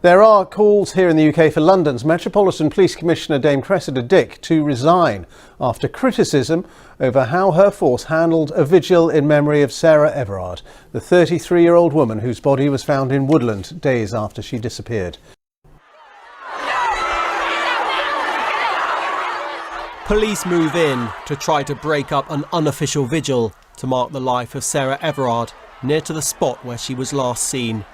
There are calls here in the UK for London's Metropolitan Police Commissioner Dame Cressida Dick to resign after criticism over how her force handled a vigil in memory of Sarah Everard, the 33-year-old woman whose body was found in Woodland days after she disappeared. Police move in to try to break up an unofficial vigil to mark the life of Sarah Everard near to the spot where she was last seen.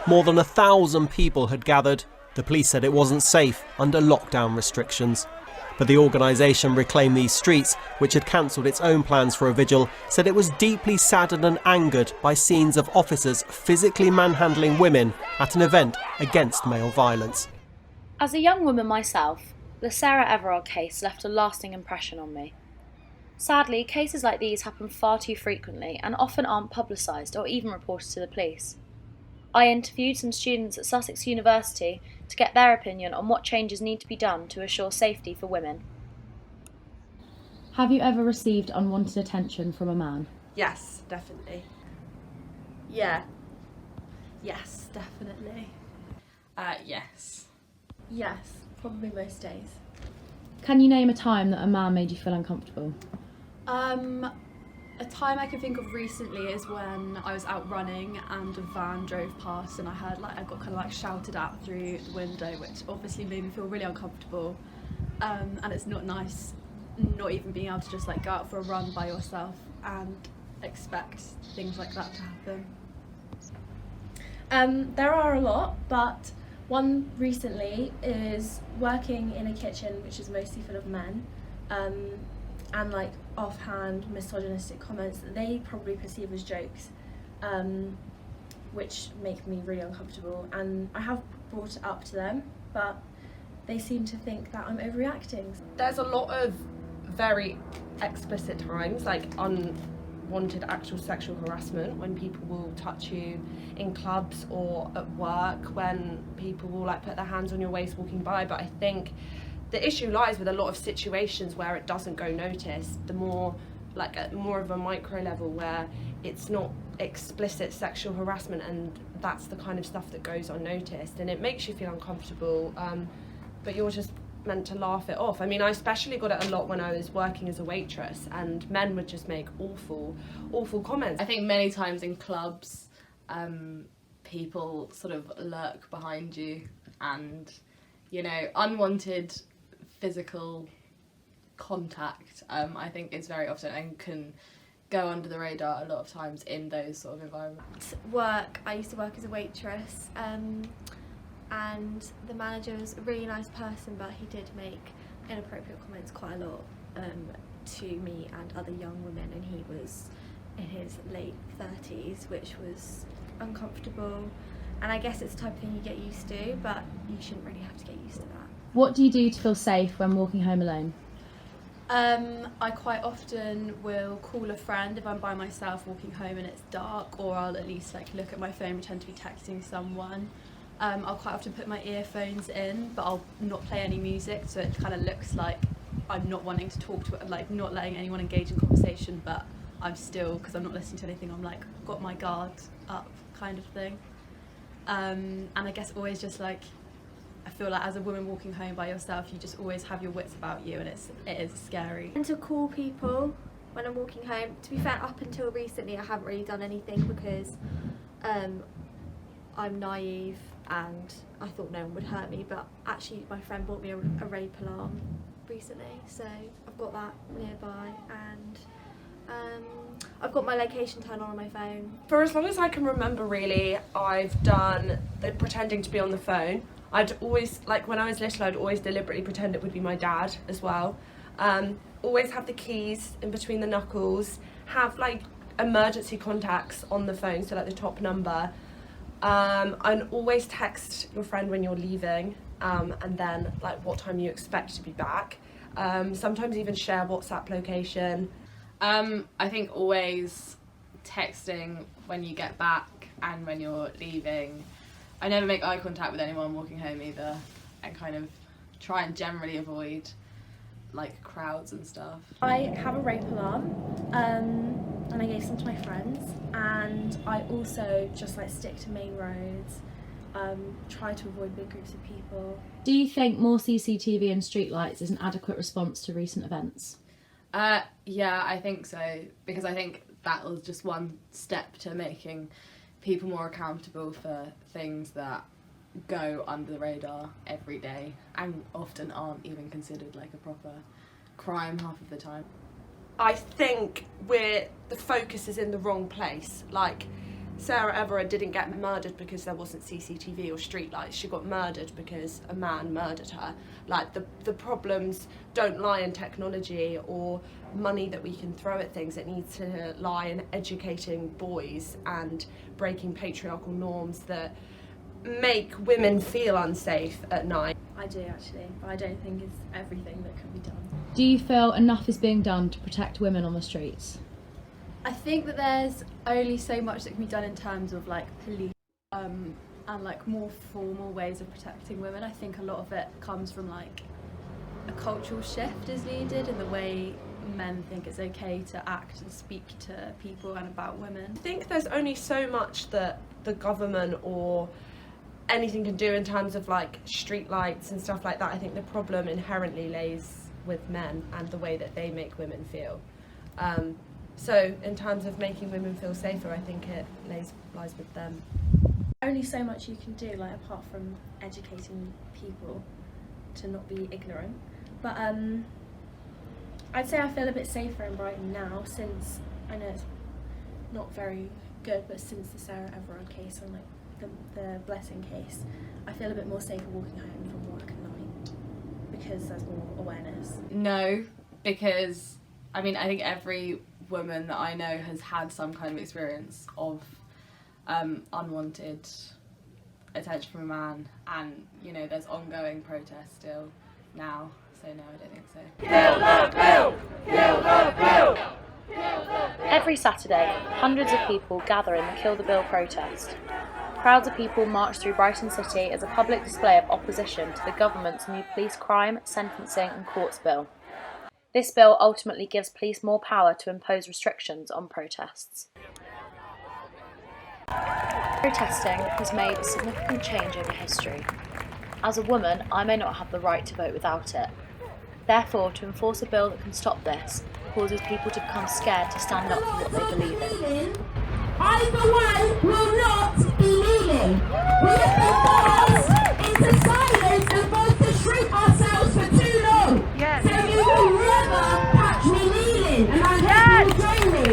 More than 1,000 people had gathered. The police said it wasn't safe under lockdown restrictions. But the organisation Reclaim These Streets, which had cancelled its own plans for a vigil, said it was deeply saddened and angered by scenes of officers physically manhandling women at an event against male violence. As a young woman myself, the Sarah Everard case left a lasting impression on me. Sadly, cases like these happen far too frequently and often aren't publicised or even reported to the police. I interviewed some students at Sussex University to get their opinion on what changes need to be done to assure safety for women. Have you ever received unwanted attention from a man? Yes, definitely. Yeah. Yes, definitely. Yes. Yes, probably most days. Can you name a time that a man made you feel uncomfortable? A time I can think of recently is when I was out running and a van drove past and I got kind of like shouted at through the window, which obviously made me feel really uncomfortable. And it's not nice not even being able to just like go out for a run by yourself and expect things like that to happen. There are a lot, but one recently is working in a kitchen which is mostly full of men, and like offhand misogynistic comments that they probably perceive as jokes, which make me really uncomfortable, and I have brought it up to them, but they seem to think that I'm overreacting. There's a lot of very explicit times, like unwanted actual sexual harassment, when people will touch you in clubs or at work, when people will like put their hands on your waist walking by. But I think the issue lies with a lot of situations where it doesn't go noticed, the more like at more of a micro level where it's not explicit sexual harassment, and that's the kind of stuff that goes unnoticed and it makes you feel uncomfortable, but you're just meant to laugh it off. I mean, I especially got it a lot when I was working as a waitress, and men would just make awful comments. I think many times in clubs, people sort of lurk behind you, and, you know, unwanted physical contact, I think is very often and can go under the radar a lot of times in those sort of environments. I used to work as a waitress, and the manager was a really nice person, but he did make inappropriate comments quite a lot to me and other young women, and he was in his late 30s, which was uncomfortable, and I guess it's the type of thing you get used to, but you shouldn't really have to get used to that. What do you do to feel safe when walking home alone? I quite often will call a friend if I'm by myself walking home and it's dark, or I'll at least like look at my phone, pretend to be texting someone. I'll quite often put my earphones in, but I'll not play any music, so it kind of looks like I'm not wanting to talk to it, like not letting anyone engage in conversation, but I'm still, because I'm not listening to anything, I'm like got my guard up kind of thing. And I guess always just like, I feel like as a woman walking home by yourself, you just always have your wits about you, and it is scary. And to call people when I'm walking home. To be fair, up until recently I haven't really done anything because I'm naive and I thought no one would hurt me, but actually my friend bought me a rape alarm recently, so I've got that nearby, and I've got my location turned on my phone. For as long as I can remember, really, I've done the pretending to be on the phone. I'd always, like when I was little, I'd always deliberately pretend it would be my dad as well. Always have the keys in between the knuckles, have like emergency contacts on the phone, so like the top number. And always text your friend when you're leaving, and then like what time you expect to be back. Sometimes even share WhatsApp location. I think always texting when you get back and when you're leaving. I never make eye contact with anyone walking home either, and kind of try and generally avoid like crowds and stuff. I have a rape alarm, and I gave some to my friends, and I also just like stick to main roads, try to avoid big groups of people. Do you think more CCTV and streetlights is an adequate response to recent events? Yeah, I think so, because I think that was just one step to making people more accountable for things that go under the radar every day and often aren't even considered like a proper crime half of the time. I think the focus is in the wrong place. Like, Sarah Everard didn't get murdered because there wasn't CCTV or streetlights. She got murdered because a man murdered her. Like, the problems don't lie in technology or money that we can throw at things. It needs to lie in educating boys and breaking patriarchal norms that make women feel unsafe at night. I do actually, but I don't think it's everything that can be done. Do you feel enough is being done to protect women on the streets? I think that there's only so much that can be done in terms of like police and like more formal ways of protecting women. I think a lot of it comes from like a cultural shift is needed in the way men think it's okay to act and speak to people and about women. I think there's only so much that the government or anything can do in terms of like streetlights and stuff like that. I think the problem inherently lays with men and the way that they make women feel. So in terms of making women feel safer, I think it lies with them. Only so much you can do, like apart from educating people to not be ignorant. But I'd say I feel a bit safer in Brighton now, since I know it's not very good, but since the Sarah Everard case and like the Blessing case, I feel a bit more safer walking home from work at night because there's more awareness. No, because I mean I think every woman that I know has had some kind of experience of unwanted attention from a man, and you know there's ongoing protests still now, so no, I don't think so. Kill the bill! Kill the bill! Kill the bill! Every Saturday, hundreds of people gather in the Kill the Bill protest. Crowds of people march through Brighton City as a public display of opposition to the government's new police crime, sentencing and courts bill. This bill ultimately gives police more power to impose restrictions on protests. Protesting has made a significant change over history. As a woman, I may not have the right to vote without it. Therefore, to enforce a bill that can stop this causes people to become scared to stand up for what they believe in. I, for one, will not be kneeling. We have been forced into silence and forced to shrink ourselves for too long. Yes. So you will never catch me kneeling, and I hope you will join me.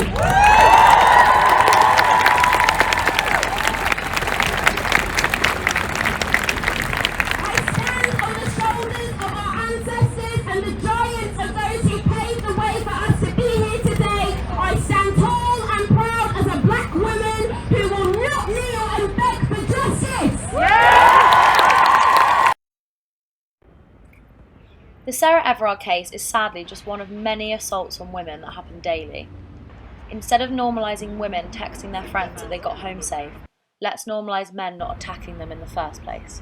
I stand on the shoulders of our ancestors and the giants of those who paved the way for us to be here today. I stand tall and proud as a black woman who will not kneel and beg for justice. The Sarah Everard case is sadly just one of many assaults on women that happen daily. Instead of normalising women texting their friends that they got home safe, let's normalise men not attacking them in the first place.